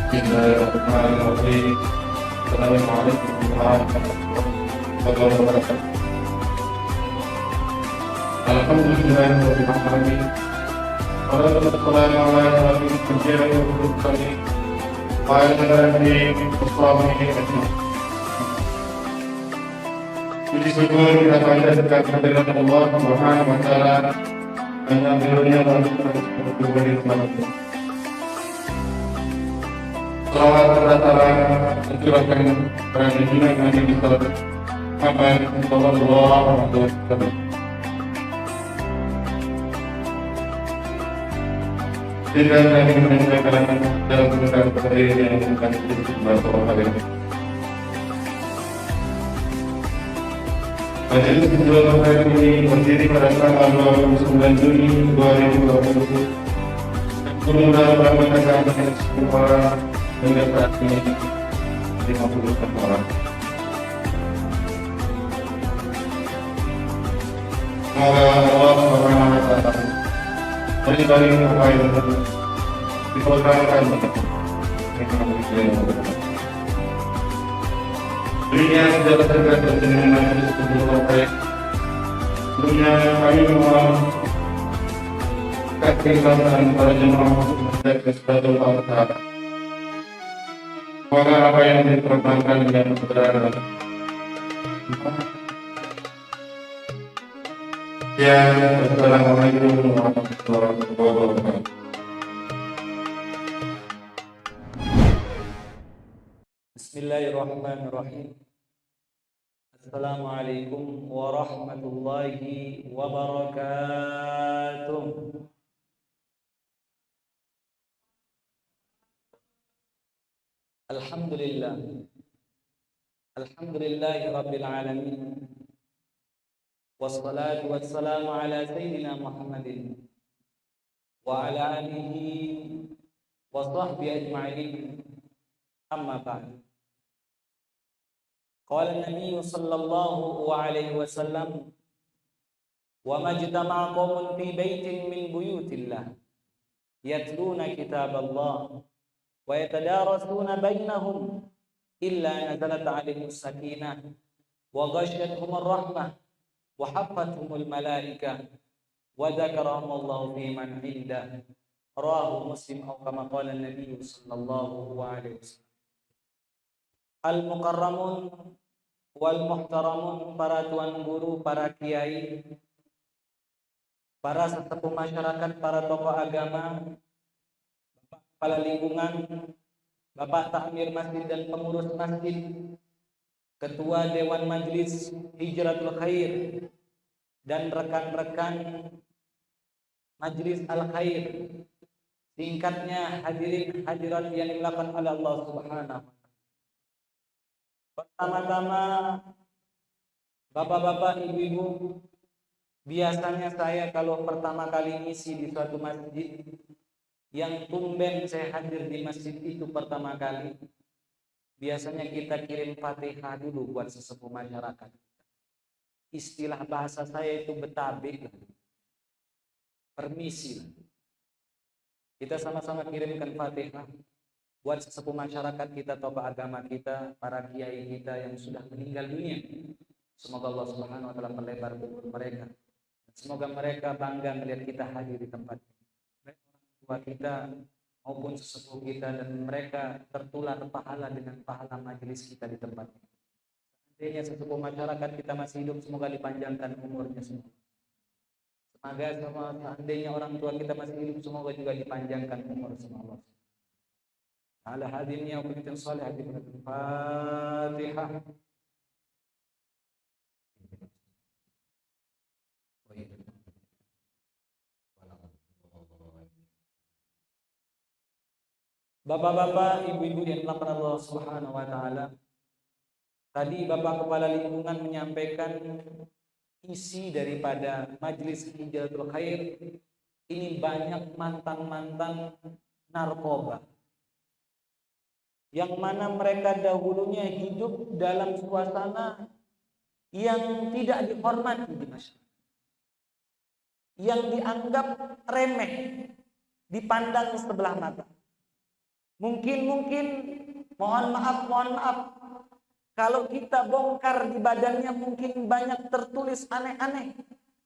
Bismillahirrahmanirrahim. Assalamualaikum warahmatullahi wabarakatuh. Alhamdulillahirabbil alamin. Wassalamu ala asyrofil mursalin wa ala alihi washabbihi ajmain. Puji syukur kita panjatkan kehadirat Allah Subhanahu wa taala yang beliau memberi rahmat. Salawat serta salam tercurahkan kepada junjungan Nabi kita Muhammad sallallahu alaihi wasallam. Tidak ada yang menyampaikan dalam kebenaran kepada yang akan beberapa hari ini. Majelis Jual hari ini berdiri pada tanggal 29 Juni 2020. Mudah-mudahan menegakkan semua hingga saat ini 50 orang. Semoga Allah Subhanahu wa taala beri apa yang diprogramkan dunia segala segala dengan sebuah proyek dunia kami mohon keikhlasan para jemaah dan kesadaran Allah. Semoga apa yang diprogramkan dengan kebenaran ya. Assalamualaikum warahmatullahi wabarakatuh. Bismillahirrahmanirrahim. Assalamualaikum warahmatullahi wabarakatuh. Alhamdulillah. Alhamdulillahi rabbil alamin. Wassalatu wassalamu ala sayyidina Muhammadin wa ala alihi wa sahbihi ajma'in. Amma ba'd. Qala an-nabiy sallallahu alaihi wasallam wa majtama'a qaumun fi baitin min buyutillah yatluna kitaballah wa yatadarasuna bainahum illa nazalat 'alaihim as-sakinah wa ghashiyatuhum ar-rahmah wa haffathumul malaikah wa dzakarahumullahu fi man 'indah. Rawahu Muslim atau kama qala an-nabiy sallallahu alaihi wasallam. Al-mukarramun wal muhtaramun, para tuan guru, para kiai, para sesepuh masyarakat, para tokoh agama, bapak kepala lingkungan, bapak takmir masjid dan pengurus masjid, ketua dewan majelis Hijratul Khair, dan rekan-rekan majelis Al-Khair, singkatnya hadirin hadirat yang dimuliakan oleh Allah Subhanahu. Pertama-tama, bapak-bapak, ibu-ibu, biasanya saya kalau pertama kali ngisi di suatu masjid, yang tumben saya hadir di masjid itu pertama kali, biasanya kita kirim Fatihah dulu buat sesepuh masyarakat. Istilah bahasa saya itu betabe, permisi. Kita sama-sama kirimkan Fatihah buat sesepuh masyarakat kita, tokoh agama kita, para kiai kita yang sudah meninggal dunia. Semoga Allah Subhanahu wa taala perlebar umur mereka. Semoga mereka bangga melihat kita hadir di tempat ini. Baik orang tua kita maupun sesepuh kita, dan mereka tertular pahala dengan pahala majelis kita di tempat ini. Seandainya sesepuh masyarakat kita masih hidup, semoga dipanjangkan umurnya semua. Seandainya orang tua kita masih hidup, semoga juga dipanjangkan umur semua. Ala hadirin yang penting saleh hadirin Fatihah. Bapak-bapak, ibu-ibu yang dimuliakan Allah Subhanahu wa taala. Tadi Bapak Kepala Lingkungan menyampaikan isi daripada Majelis Hijratul Khair. Ini banyak mantan-mantan narkoba, yang mana mereka dahulunya hidup dalam suasana yang tidak dihormati di masyarakat, yang dianggap remeh, dipandang sebelah mata. Mungkin mohon maaf kalau kita bongkar di badannya mungkin banyak tertulis aneh-aneh.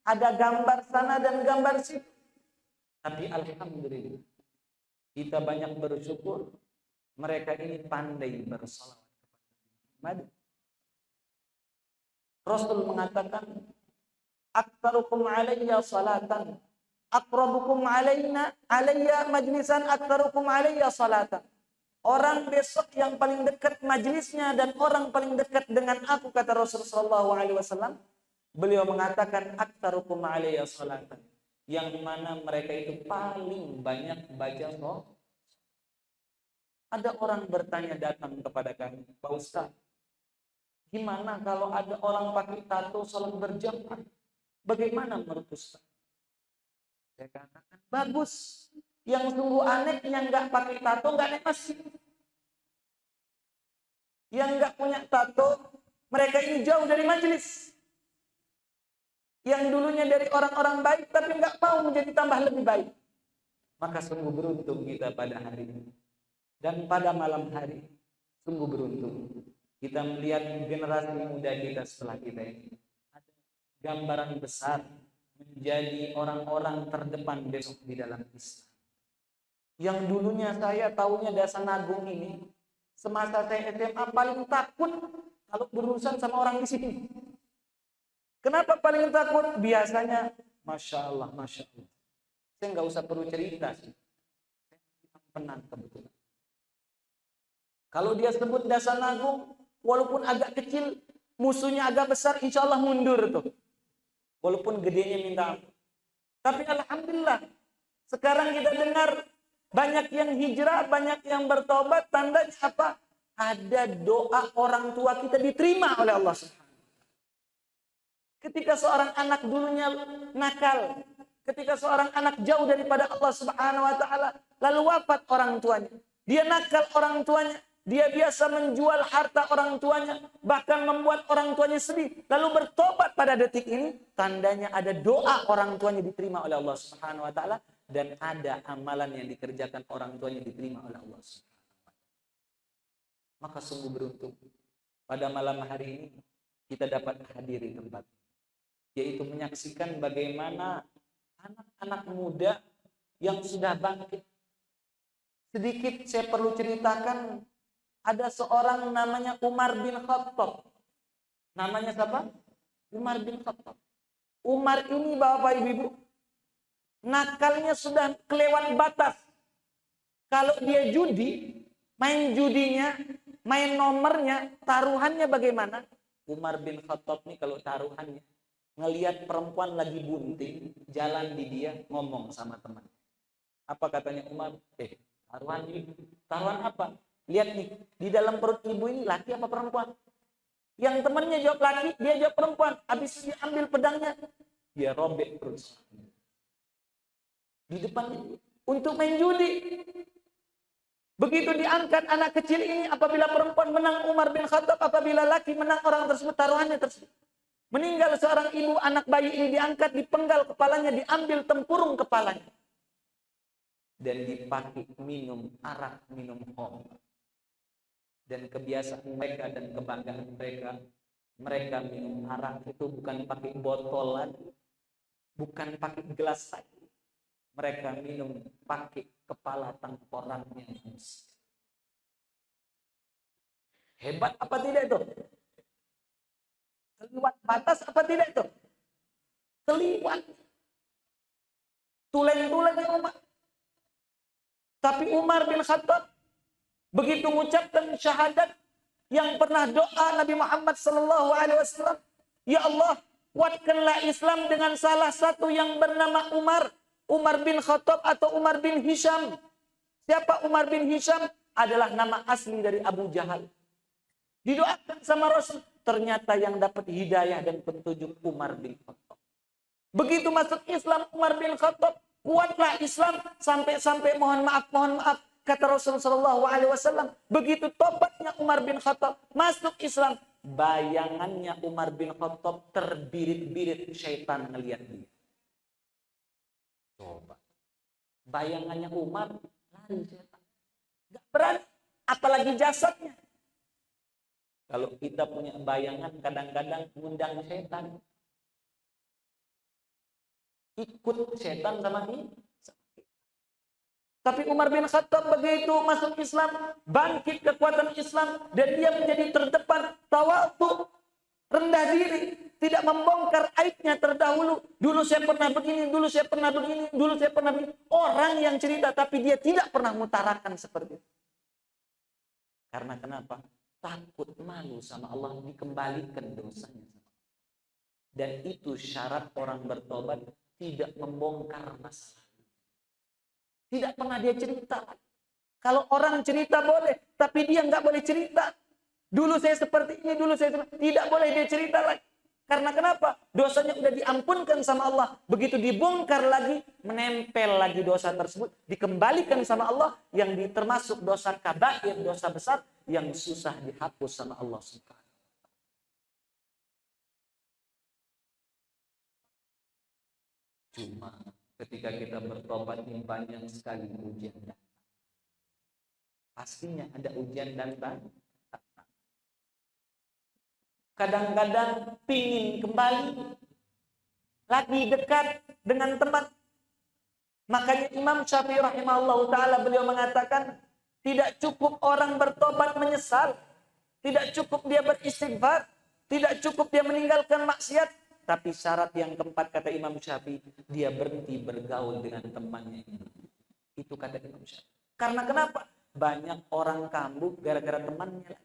Ada gambar sana dan gambar situ. Tapi alhamdulillah kita banyak bersyukur mereka ini pandai bersalawat kepada Muhammad. Rasul mengatakan, "Aktsarukum alayya salatan, aqrabukum alayya majlisan, aktsarukum alayya salatan." Orang besok yang paling dekat majelisnya dan orang paling dekat dengan aku, kata Rasulullah SAW, beliau mengatakan, "Aktsarukum alayya salatan." Yang mana mereka itu paling banyak baca salat. Ada orang bertanya datang kepada kami, "Pak Ustaz, gimana kalau ada orang pakai tato salat berjamaah? Bagaimana menurut Ustaz?" Saya katakan, bagus. Yang sungguh aneh yang nggak pakai tato nggak naik masjid. Yang nggak punya tato, mereka ini jauh dari majelis. Yang dulunya dari orang-orang baik tapi nggak mau menjadi tambah lebih baik. Maka sungguh beruntung kita pada hari ini. Dan pada malam hari, sungguh beruntung kita melihat generasi muda kita setelah kita ini. Ada gambaran besar menjadi orang-orang terdepan besok di dalam Islam. Yang dulunya saya taunya Dasar Agung ini, semasa saya SMA paling takut kalau berurusan sama orang di sini. Kenapa paling takut? Biasanya, Masya Allah. Saya nggak usah perlu cerita sih. Saya penang kebetulan. Kalau dia sebut Dasar Agung, walaupun agak kecil, musuhnya agak besar, insya Allah mundur tuh. Walaupun gedenya minta ampun. Tapi alhamdulillah, sekarang kita dengar banyak yang hijrah, banyak yang bertobat. Tandanya apa? Ada doa orang tua kita diterima oleh Allah SWT. Ketika seorang anak dulunya nakal, ketika seorang anak jauh daripada Allah Subhanahu wa taala, lalu wafat orang tuanya. Dia nakal orang tuanya, dia biasa menjual harta orang tuanya, bahkan membuat orang tuanya sedih, lalu bertobat pada detik ini, tandanya ada doa orang tuanya diterima oleh Allah Subhanahu wa taala dan ada amalan yang dikerjakan orang tuanya diterima oleh Allah Subhanahu wa taala. Maka sungguh beruntung pada malam hari ini kita dapat hadir di tempat, yaitu menyaksikan bagaimana anak-anak muda yang sudah bangkit. Sedikit saya perlu ceritakan, ada seorang namanya Umar bin Khattab. Namanya siapa? Umar bin Khattab. Umar ini Bapak Ibu, nakalnya sudah kelewat batas. Kalau dia judi, main judinya, main nomornya, taruhannya bagaimana? Umar bin Khattab ini kalau taruhannya, ngelihat perempuan lagi bunting, jalan di dia, ngomong sama teman. Apa katanya Umar? Taruhan ini. Taruhan apa? Lihat nih, di dalam perut ibu ini laki apa perempuan? Yang temannya jawab laki, dia jawab perempuan. Habis dia ambil pedangnya, dia robek perut di depannya untuk main judi. Begitu diangkat anak kecil ini, apabila perempuan menang Umar bin Khattab, apabila laki menang orang tersebut, taruhannya tersebut. Meninggal seorang ibu, anak bayi ini diangkat, dipenggal kepalanya, diambil tempurung kepalanya. Dan dipakai minum arak, minum khamr. Dan kebiasaan mereka dan kebanggaan mereka minum arak itu bukan pakai botolan, bukan pakai gelas lagi. Mereka minum pakai kepala tengkoraknya. Hebat apa tidak itu? Keliwat batas apa tidak itu? Keliwat. Tulen-tulennya Umar. Tapi Umar bin Khattab begitu mengucapkan syahadat yang pernah doa Nabi Muhammad SAW, "Ya Allah, kuatkanlah Islam dengan salah satu yang bernama Umar bin Khattab atau Umar bin Hisham." Siapa Umar bin Hisham? Adalah nama asli dari Abu Jahal. Didoakan sama Rasul, ternyata yang dapat hidayah dan petunjuk Umar bin Khattab. Begitu masuk Islam Umar bin Khattab, kuatlah Islam sampai mohon maaf kata Rasulullah SAW. Begitu tobatnya Umar bin Khattab masuk Islam, bayangannya Umar bin Khattab terbirit-birit syaitan ngelihat dia. Coba bayangannya Umar lari syaitan. Nggak berani, apalagi jasadnya. Kalau kita punya bayangan kadang-kadang ngundang setan. Ikut setan sama kita. Tapi Umar bin Khattab begitu masuk Islam, bangkit kekuatan Islam, dan dia menjadi terdepan, tawadhu, rendah diri, tidak membongkar aibnya terdahulu. Dulu saya pernah begini, dulu saya pernah begini, dulu saya pernah begini. Orang yang cerita, tapi dia tidak pernah mengutarakan seperti itu. Karena kenapa? Takut malu sama Allah, dikembalikan dosanya. Dan itu syarat orang bertobat, tidak membongkar masalah. Tidak pernah dia cerita. Kalau orang cerita boleh, tapi dia nggak boleh cerita. Dulu saya seperti ini, dulu saya seperti ini. Tidak boleh dia cerita lagi. Karena kenapa? Dosanya sudah diampunkan sama Allah. Begitu dibongkar lagi, menempel lagi dosa tersebut. Dikembalikan sama Allah, yang termasuk dosa kabair, dosa besar, yang susah dihapus sama Allah Subhanahu. Cuma ketika kita bertobat ini banyak sekali ujian. Pastinya ada ujian dan tantangan. Kadang-kadang pingin kembali lagi dekat dengan teman. Makanya Imam Syafi'i rahimahullah ta'ala beliau mengatakan, tidak cukup orang bertobat menyesal, tidak cukup dia beristighfar, tidak cukup dia meninggalkan maksiat, tapi syarat yang keempat kata Imam Syafi'i, dia berhenti bergaul dengan temannya. Itu kata Imam Syafi'i. Karena kenapa? Banyak orang kambuh gara-gara temannya.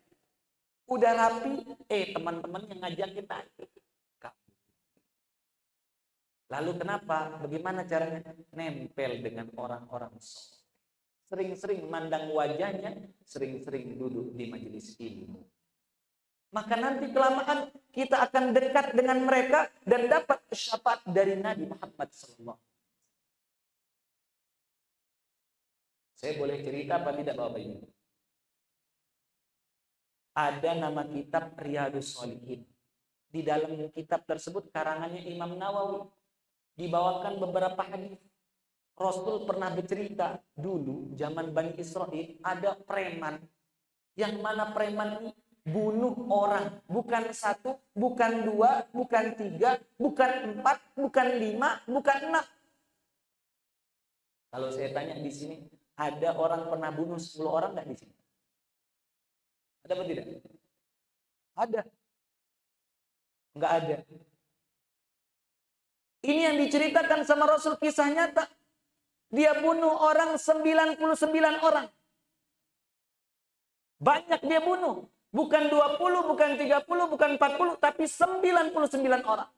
Udah rapi, teman-teman yang ngajak kita. Lalu kenapa? Bagaimana caranya? Nempel dengan orang-orang soleh. Sering-sering mandang wajahnya, sering-sering duduk di majelis ilmu. Maka nanti kelamaan kita akan dekat dengan mereka dan dapat syafaat dari Nabi Muhammad SAW. Saya boleh cerita apa tidak Bapak Ibu? Ada nama kitab Riyadhus Shalihin. Di dalam kitab tersebut karangannya Imam Nawawi. Dibawakan beberapa hadis. Rasul pernah bercerita dulu zaman Bani Israel ada preman. Yang mana preman ini bunuh orang. Bukan satu, bukan dua, bukan tiga, bukan empat, bukan lima, bukan enam. Kalau saya tanya di sini, ada orang pernah bunuh 10 orang nggak di sini? Ada apa tidak? Ada. Enggak ada. Ini yang diceritakan sama Rasul, kisah nyata. Dia bunuh orang 99 orang. Banyak dia bunuh. Bukan 20, bukan 30, bukan 40, tapi 99 orang.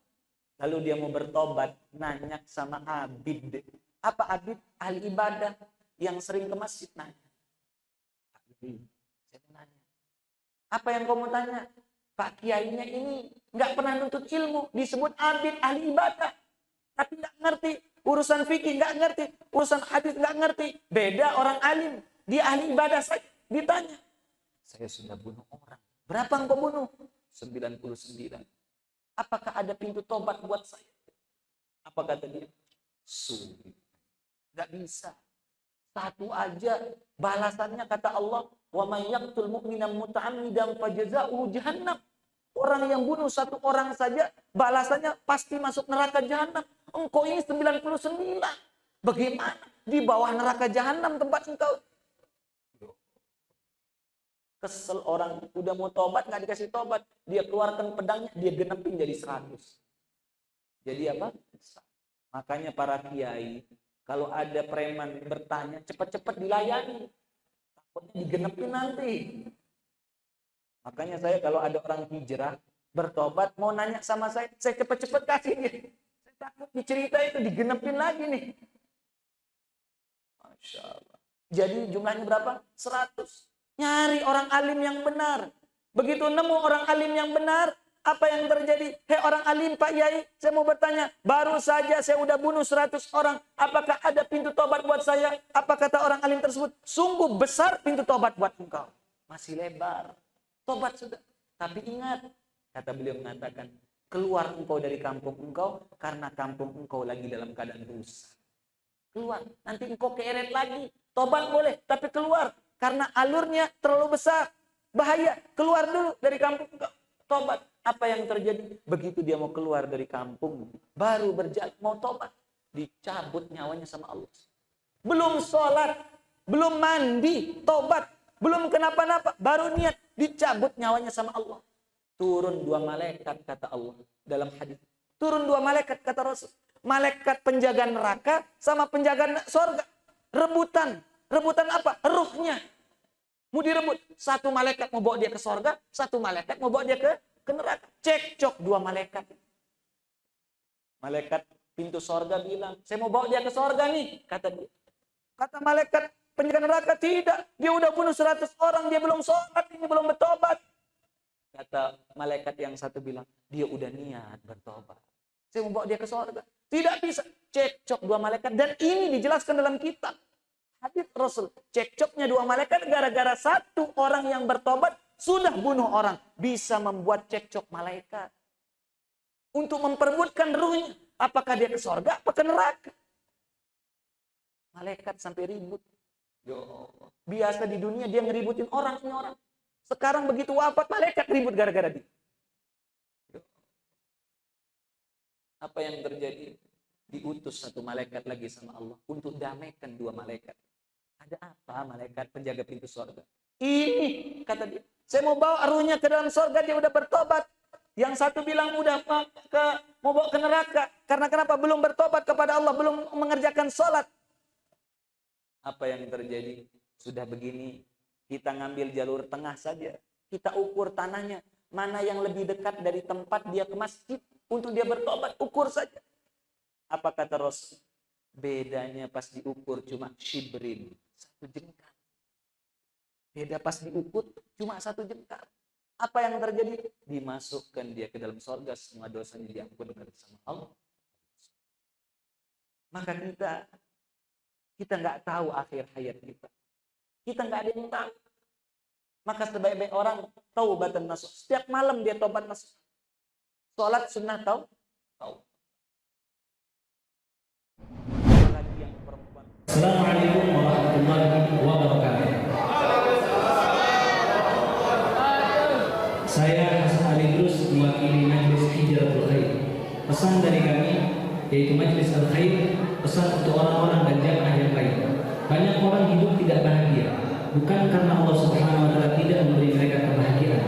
Lalu dia mau bertobat, nanya sama Abid. Apa Abid? Ahli ibadah yang sering ke masjid nanya. Abid, saya nanya. Apa yang kamu tanya? Pak Kiainya ini nggak pernah nuntut ilmu, disebut abid, ahli ibadah, tapi nggak ngerti urusan fikih, nggak ngerti urusan hadis, nggak ngerti. Beda orang alim, dia ahli ibadah saja. Ditanya, saya sudah bunuh orang. Berapa engkau bunuh? 99. Apakah ada pintu tobat buat saya? Apa kata dia? Sulit, nggak bisa. Satu aja balasannya kata Allah, wa may yaqtul mu'mina muta'ammidan fajaza'uhu jahannam. Orang yang bunuh satu orang saja balasannya pasti masuk neraka jahanam. Engkau ini 99. Bagaimana? Di bawah neraka jahanam tempat engkau. Kesel orang udah mau tobat nggak dikasih tobat. Dia keluarkan pedangnya, dia genepin jadi 100. Jadi apa? Makanya para kiai kalau ada preman bertanya, cepat-cepat dilayani. Takutnya digenepin nanti. Makanya saya kalau ada orang hijrah, bertobat, mau nanya sama saya cepat-cepat kasih dia. Saya takut dicerita itu digenepin lagi nih. Masya Allah. Jadi jumlahnya berapa? 100. Nyari orang alim yang benar. Begitu nemu orang alim yang benar, apa yang terjadi? Hei orang alim Pak Yai, saya mau bertanya, baru saja saya udah bunuh 100 orang, apakah ada pintu tobat buat saya? Apa kata orang alim tersebut? Sungguh besar pintu tobat buat engkau. Masih lebar. Tobat sudah. Tapi ingat, kata beliau mengatakan, keluar engkau dari kampung engkau, karena kampung engkau lagi dalam keadaan rusak. Keluar, nanti engkau keeret lagi. Tobat boleh, tapi keluar. Karena alurnya terlalu besar. Bahaya. Keluar dulu dari kampung. Tobat. Apa yang terjadi? Begitu dia mau keluar dari kampung, baru berjalan, mau tobat. Dicabut nyawanya sama Allah. Belum sholat. Belum mandi. Tobat. Belum kenapa-napa. Baru niat. Dicabut nyawanya sama Allah. Turun 2 malaikat, kata Allah. Dalam hadis. Turun 2 malaikat, kata Rasul. Malaikat penjaga neraka sama penjaga surga. Rebutan. Rebutan apa? Ruhnya. Mau direbut. Satu malaikat mau bawa dia ke surga, satu malaikat mau bawa dia ke neraka. Cekcok 2 malaikat. Malaikat pintu surga bilang, saya mau bawa dia ke surga nih, kata dia. Kata malaikat penjaga neraka, tidak. Dia udah bunuh 100 orang, dia belum sholat, ini belum bertobat. Kata malaikat yang satu bilang, dia udah niat bertobat. Saya mau bawa dia ke surga. Tidak bisa. Cekcok 2 malaikat. Dan ini dijelaskan dalam kitab. Hadits Rasul. Cekcoknya 2 malaikat gara-gara satu orang yang bertobat sudah bunuh orang. Bisa membuat cekcok malaikat. Untuk memperebutkan ruhnya. Apakah dia ke surga, apa ke neraka? Malaikat sampai ribut. Biasa di dunia dia ngeributin orang. Sekarang begitu wafat, malaikat ribut gara-gara dia. Apa yang terjadi? Diutus 1 malaikat lagi sama Allah untuk damaikan 2 malaikat. Ada apa malaikat penjaga pintu surga? Ini, kata dia. Saya mau bawa ruhnya ke dalam surga, dia udah bertobat. Yang satu bilang udah mau bawa ke neraka. Karena kenapa? Belum bertobat kepada Allah, belum mengerjakan sholat. Apa yang terjadi? Sudah begini, kita ngambil jalur tengah saja. Kita ukur tanahnya. Mana yang lebih dekat dari tempat dia ke masjid. Untuk dia bertobat, ukur saja. Apa kata Rasul? Bedanya pas diukur cuma shibrin. 1 jengkal. Beda pas diukur cuma 1 jengkal. Apa yang terjadi? Dimasukkan dia ke dalam surga. Semua dosanya diampunkan sama Allah. Maka kita nggak tahu akhir hayat kita. Kita nggak ada yang tahu. Maka sebaik-baik orang taubatan nasuh. Setiap malam dia taubat nasuh. Sholat sunnah tahu. Assalamualaikum warahmatullahi wabarakatuh. Saya Hasan Ali Idrus mewakili Majelis Hijratul Khair. Pesan dari kami yaitu Majelis Al-Khair, pesan untuk orang-orang dan jamaah yang baik. Banyak orang hidup tidak bahagia, bukan karena Allah Subhanahu wa taala tidak memberi mereka kebahagiaan,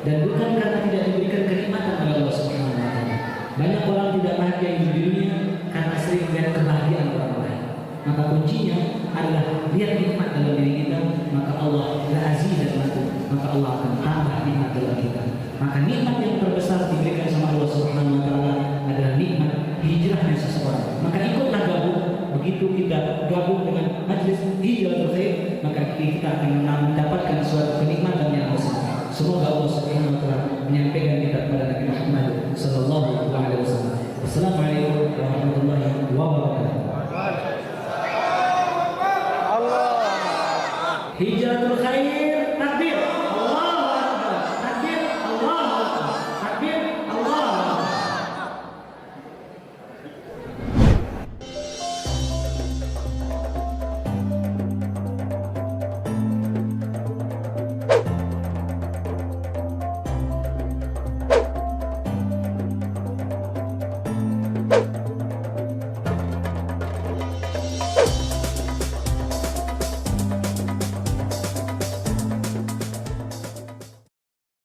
dan bukan karena tidak diberikan kenikmatan oleh Allah Subhanahu wa taala. Banyak orang tidak bahagia di dunia karena sering melihat kebahagiaan orang lain. Maka kuncinya adalah lihat nikmat dalam diri kita, maka Allah la-aziz dan matu, maka Allah akan tambah nikmat dalam kita. Maka nikmat yang terbesar diberikan sama Allah Subhanahu wa taala adalah nikmat hijrahnya seseorang. Maka ikutlah gabung. Begitu kita gabung dengan Majelis Hijratul Khair, maka kita akan mendapatkan suatu kenikmatan yang besar. Semoga Allah Subhanahu wa taala menyampaikan